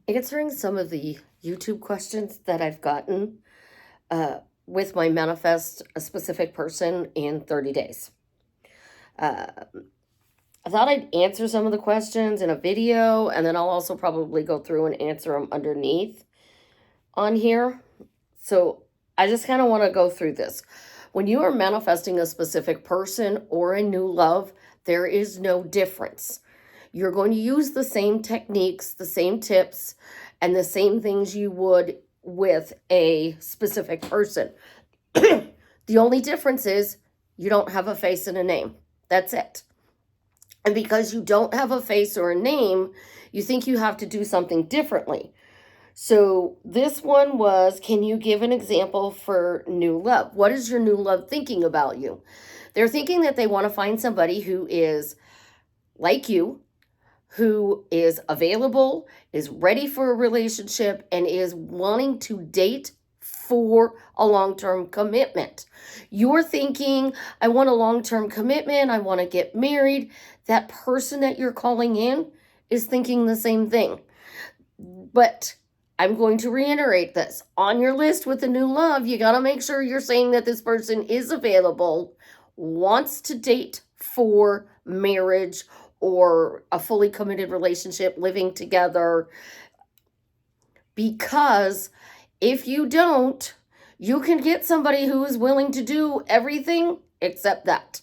answering some of the YouTube questions that I've gotten with my manifest a specific person in 30 days. Uh, I thought I'd answer some of the questions in a video, and then I'll also probably go through and answer them underneath on here. So I just kind of want to go through this. When you are manifesting a specific person or a new love, there is no difference. You're going to use the same techniques, the same tips, and the same things you would with a specific person. The only difference is you don't have a face and a name. That's it. And because you don't have a face or a name, you think you have to do something differently. So this one was, can you give an example for new love? What is your new love thinking about you? They're thinking that they want to find somebody who is like you, who is available, is ready for a relationship, and is wanting to date for a long-term commitment. You're thinking, I want a long-term commitment, I want to get married. That person that you're calling in is thinking the same thing. But I'm going to reiterate this. On your list with the new love, you got to make sure you're saying that this person is available, wants to date for marriage or a fully committed relationship, living together. Because if you don't, you can get somebody who is willing to do everything except that.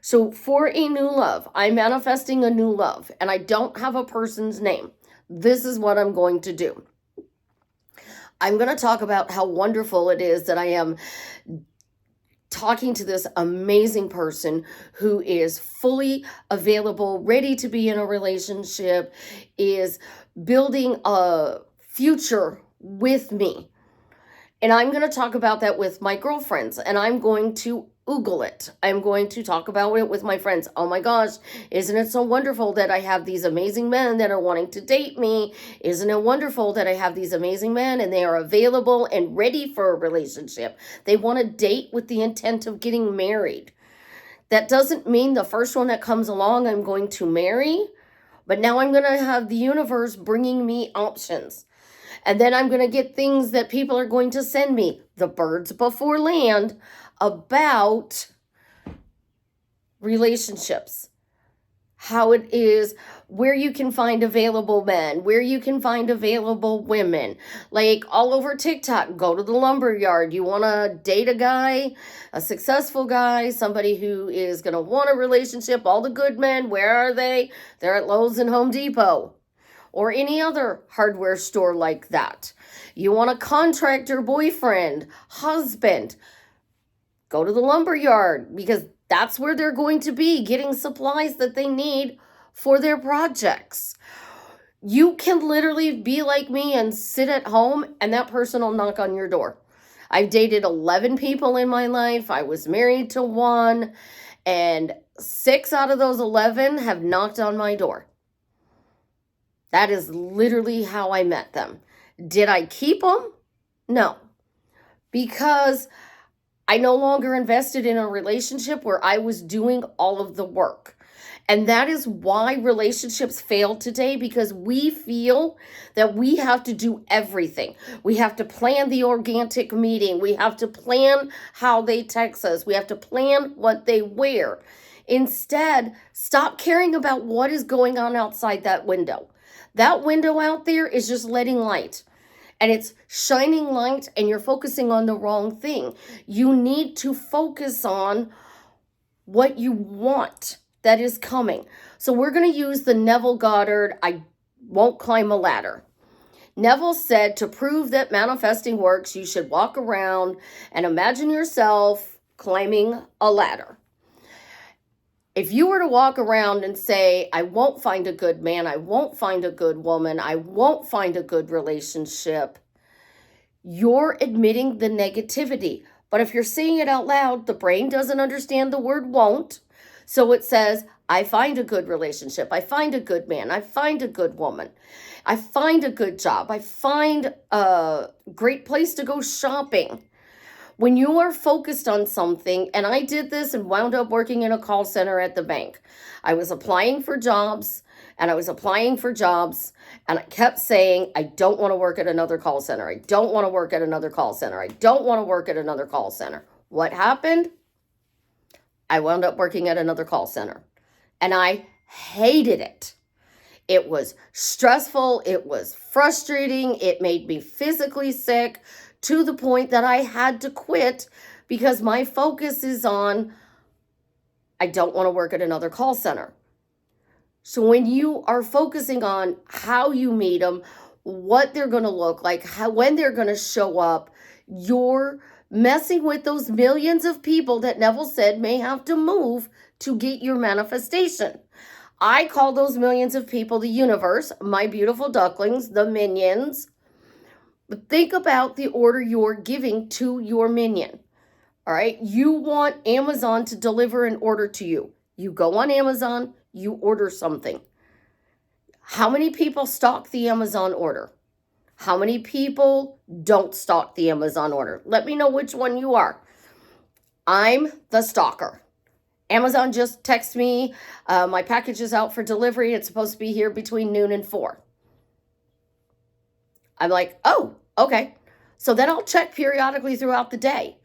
So for a new love, I'm manifesting a new love and I don't have a person's name. This is what I'm going to do. I'm going to talk about how wonderful it is that I am talking to this amazing person who is fully available, ready to be in a relationship, is building a future with me. And I'm going to talk about that with my girlfriends, and I'm going to oogle it. I'm going to talk about it with my friends. Oh my gosh, isn't it so wonderful that I have these amazing men that are wanting to date me? Isn't it wonderful that I have these amazing men and they are available and ready for a relationship? They want to date with the intent of getting married. That doesn't mean the first one that comes along I'm going to marry, but now I'm going to have the universe bringing me options. And then I'm going to get things that people are going to send me, the birds before land, about relationships. How it is, where you can find available men, where you can find available women. Like all over TikTok, go to the lumber yard. You want to date a guy, a successful guy, somebody who is going to want a relationship. All the good men, where are they? They're at Lowe's and Home Depot, or any other hardware store like that. You want a contractor boyfriend, husband, go to the lumber yard, because that's where they're going to be getting supplies that they need for their projects. You can literally be like me and sit at home and that person will knock on your door. I've dated 11 people in my life. I was married to one, and 6 out of those 11 have knocked on my door. That is literally how I met them. Did I keep them? No. Because I no longer invested in a relationship where I was doing all of the work. And that is why relationships fail today, because we feel that we have to do everything. We have to plan the organic meeting. We have to plan how they text us. We have to plan what they wear. Instead, stop caring about what is going on outside that window. That window out there is just letting light. And it's shining light, and you're focusing on the wrong thing. You need to focus on what you want that is coming. So we're going to use the Neville Goddard, I won't climb a ladder. Neville said to prove that manifesting works, you should walk around and imagine yourself climbing a ladder. If you were to walk around and say, I won't find a good man, I won't find a good woman, I won't find a good relationship, you're admitting the negativity. But if you're saying it out loud, the brain doesn't understand the word won't. So it says, I find a good relationship, I find a good man, I find a good woman, I find a good job, I find a great place to go shopping. When you are focused on something, and I did this and wound up working in a call center at the bank. I was applying for jobs and I was applying for jobs, and I kept saying, I don't want to work at another call center. I don't want to work at another call center. I don't want to work at another call center. What happened? I wound up working at another call center, and I hated it. It was stressful. It was frustrating. It made me physically sick to the point that I had to quit because my focus is on, I don't want to work at another call center. So when you are focusing on how you meet them, what they're going to look like, when they're going to show up, you're messing with those millions of people that Neville said may have to move to get your manifestation. I call those millions of people the universe, my beautiful ducklings, the minions. But think about the order you're giving to your minion. All right. You want Amazon to deliver an order to you. You go on Amazon, you order something. How many people stock the Amazon order? How many people don't stock the Amazon order? Let me know which one you are. I'm the stalker. Amazon just texts me, my package is out for delivery. It's supposed to be here between noon and 4. I'm like, oh, okay. So then I'll check periodically throughout the day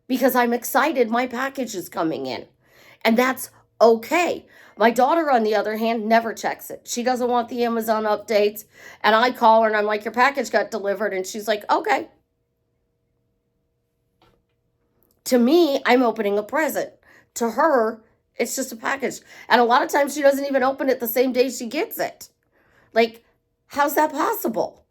because I'm excited my package is coming in. And that's okay. My daughter, on the other hand, never checks it. She doesn't want the Amazon updates. And I call her and I'm like, your package got delivered. And she's like, okay. To me, I'm opening a present. To her, it's just a package. And a lot of times she doesn't even open it the same day she gets it. Like, how's that possible?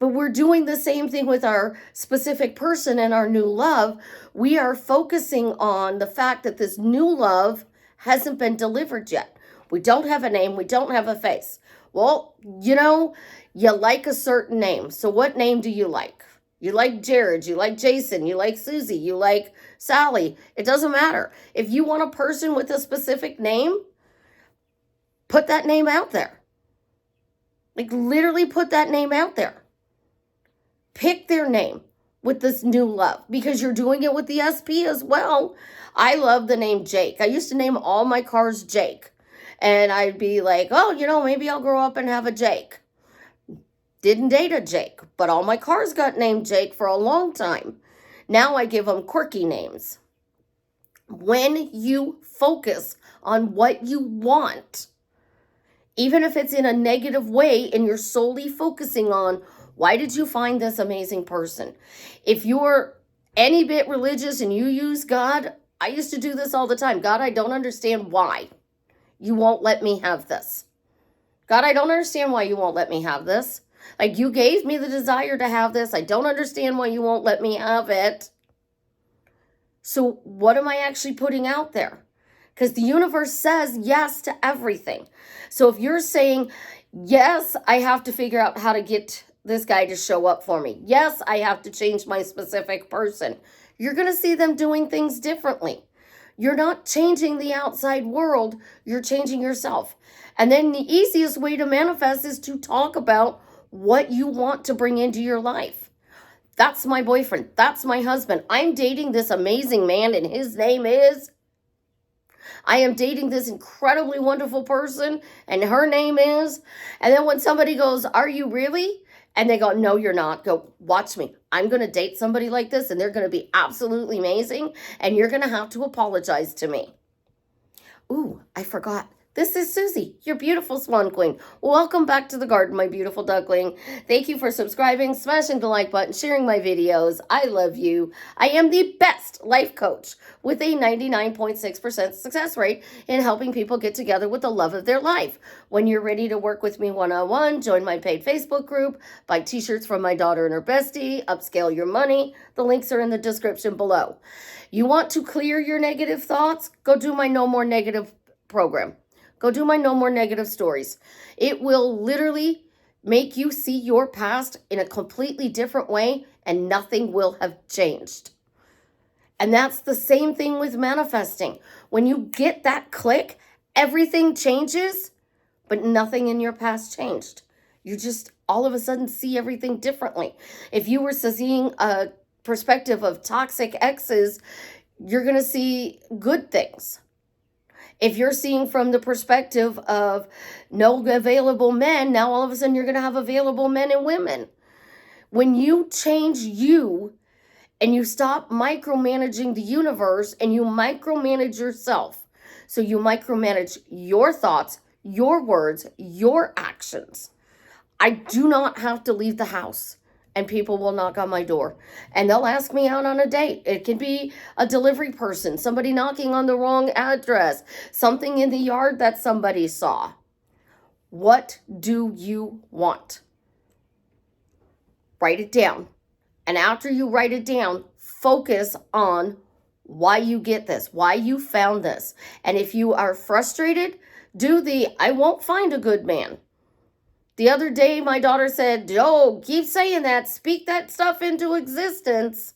But we're doing the same thing with our specific person and our new love. We are focusing on the fact that this new love hasn't been delivered yet. We don't have a name. We don't have a face. Well, you like a certain name. So what name do you like? You like Jared, you like Jason, you like Suzie, you like Sally. It doesn't matter. If you want a person with a specific name, put that name out there. Like literally put that name out there. Pick their name with this new love because you're doing it with the SP as well. I love the name Jake. I used to name all my cars Jake. And I'd be like, oh, maybe I'll grow up and have a Jake. Didn't date a Jake, but all my cars got named Jake for a long time. Now I give them quirky names. When you focus on what you want, even if it's in a negative way and you're solely focusing on, why did you find this amazing person? If you're any bit religious and you use God, I used to do this all the time. God, I don't understand why you won't let me have this. God, I don't understand why you won't let me have this. Like, you gave me the desire to have this. I don't understand why you won't let me have it. So what am I actually putting out there? Because the universe says yes to everything. So if you're saying, yes, I have to figure out how to get this guy to show up for me. Yes, I have to change my specific person. You're going to see them doing things differently. You're not changing the outside world. You're changing yourself. And then the easiest way to manifest is to talk about what you want to bring into your life. That's my boyfriend. That's my husband. I'm dating this amazing man and his name is... I am dating this incredibly wonderful person and her name is... And then when somebody goes, are you really? And they go, no, you're not. Go, watch me. I'm going to date somebody like this and they're going to be absolutely amazing. And you're going to have to apologize to me. Ooh, I forgot. This is Suzie, your beautiful Swan Queen. Welcome back to the garden, my beautiful duckling. Thank you for subscribing, smashing the like button, sharing my videos. I love you. I am the best life coach with a 99.6% success rate in helping people get together with the love of their life. When you're ready to work with me one-on-one, join my paid Facebook group, buy t-shirts from my daughter and her bestie, upscale your money. The links are in the description below. You want to clear your negative thoughts? Go do my No More Negative program. Go do my No More Negative Stories. It will literally make you see your past in a completely different way and nothing will have changed. And that's the same thing with manifesting. When you get that click, everything changes, but nothing in your past changed. You just all of a sudden see everything differently. If you were seeing a perspective of toxic exes, you're going to see good things. If you're seeing from the perspective of no available men, now all of a sudden you're going to have available men and women. When you change you and you stop micromanaging the universe and you micromanage yourself, so you micromanage your thoughts, your words, your actions, I do not have to leave the house and people will knock on my door and they'll ask me out on a date. It can be a delivery person, somebody knocking on the wrong address, something in the yard that somebody saw. What do you want? Write it down. And after you write it down, focus on why you get this, why you found this. And if you are frustrated, do the I won't find a good man. The other day, my daughter said, "Oh, keep saying that. Speak that stuff into existence."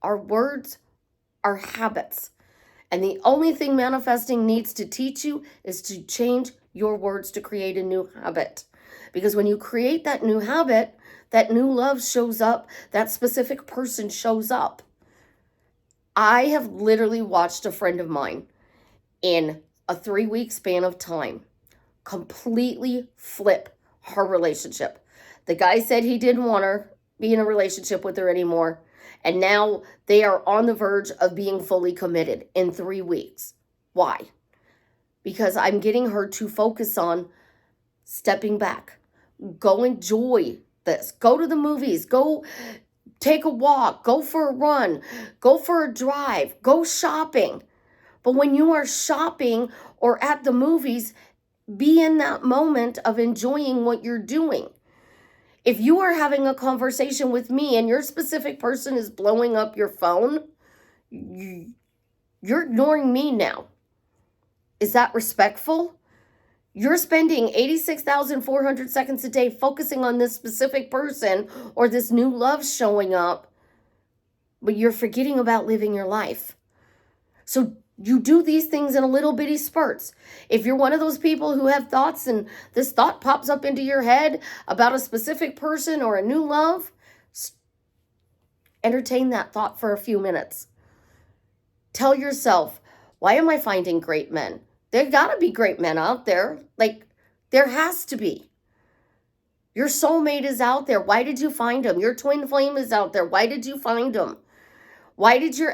Our words are habits. And the only thing manifesting needs to teach you is to change your words to create a new habit. Because when you create that new habit, that new love shows up, that specific person shows up. I have literally watched a friend of mine in a 3-week span of time completely flip her relationship. The guy said he didn't want her be in a relationship with her anymore. And now they are on the verge of being fully committed in 3 weeks. Why? Because I'm getting her to focus on stepping back. Go enjoy this. Go to the movies. Go take a walk. Go for a run. Go for a drive. Go shopping. But when you are shopping or at the movies, be in that moment of enjoying what you're doing. If you are having a conversation with me and your specific person is blowing up your phone, you're ignoring me now. Is that respectful? You're spending 86,400 seconds a day focusing on this specific person or this new love showing up, but you're forgetting about living your life. So you do these things in a little bitty spurts. If you're one of those people who have thoughts and this thought pops up into your head about a specific person or a new love, entertain that thought for a few minutes. Tell yourself, why am I finding great men? There gotta be great men out there. Like, there has to be. Your soulmate is out there. Why did you find him? Your twin flame is out there. Why did you find him? Why did you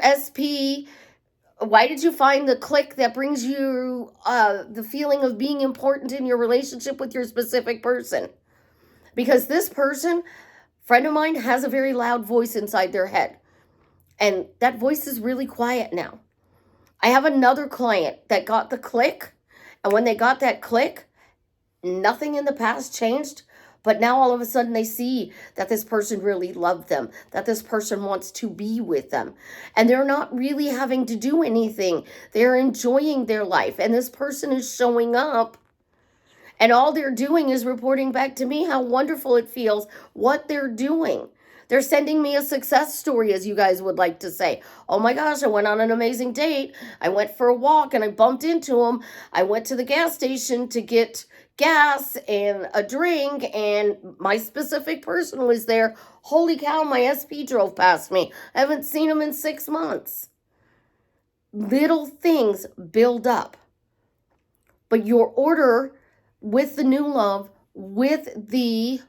find the click that brings you the feeling of being important in your relationship with your specific person? Because this person, friend of mine, has a very loud voice inside their head. And that voice is really quiet now. I have another client that got the click. And when they got that click, nothing in the past changed. But now all of a sudden they see that this person really loved them, that this person wants to be with them. And they're not really having to do anything. They're enjoying their life. And this person is showing up. And all they're doing is reporting back to me how wonderful it feels, what they're doing. They're sending me a success story, as you guys would like to say. Oh my gosh, I went on an amazing date. I went for a walk and I bumped into him. I went to the gas station to get gas and a drink and my specific person was there. Holy cow, my SP drove past me. I haven't seen him in 6 months. Little things build up. But your order with the new love, with the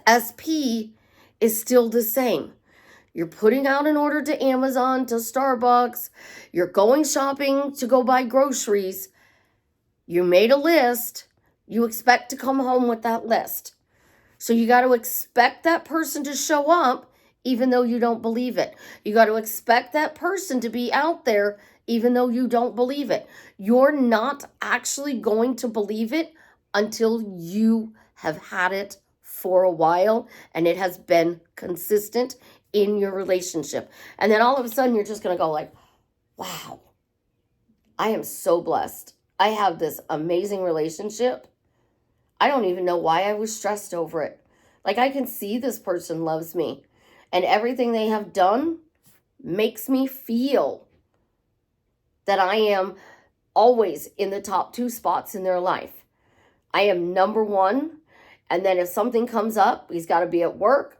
SP, is still the same. You're putting out an order to Amazon, to Starbucks. You're going shopping to go buy groceries. You made a list. You expect to come home with that list. So you got to expect that person to show up even though you don't believe it. You got to expect that person to be out there even though you don't believe it. You're not actually going to believe it until you have had it for a while and it has been consistent in your relationship. And then all of a sudden you're just going to go like, wow, I am so blessed. I have this amazing relationship. I don't even know why I was stressed over it. Like, I can see this person loves me and everything they have done makes me feel that I am always in the top 2 spots in their life. I am number 1. And then if something comes up, he's got to be at work.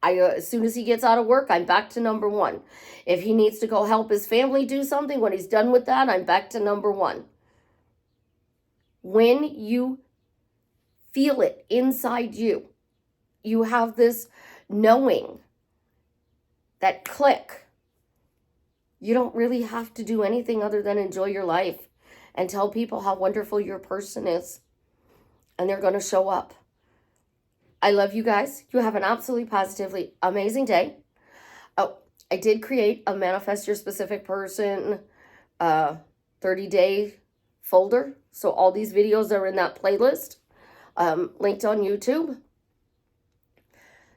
As soon as he gets out of work, I'm back to number one. If he needs to go help his family do something, when he's done with that, I'm back to number one. When you feel it inside you, you have this knowing, that click. You don't really have to do anything other than enjoy your life and tell people how wonderful your person is. And they're going to show up. I love you guys. You have an absolutely positively amazing day. Oh, I did create a Manifest Your Specific Person 30-day folder. So all these videos are in that playlist, linked on YouTube.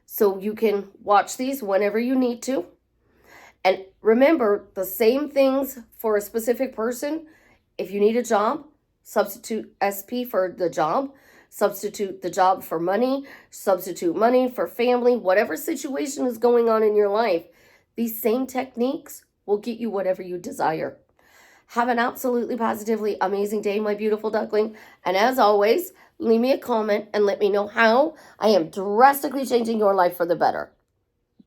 So you can watch these whenever you need to. And remember, the same things for a specific person. If you need a job, substitute SP for the job. Substitute the job for money. Substitute money for family. Whatever situation is going on in your life, these same techniques will get you whatever you desire. Have an absolutely positively amazing day, my beautiful duckling. And as always, leave me a comment and let me know how I am drastically changing your life for the better.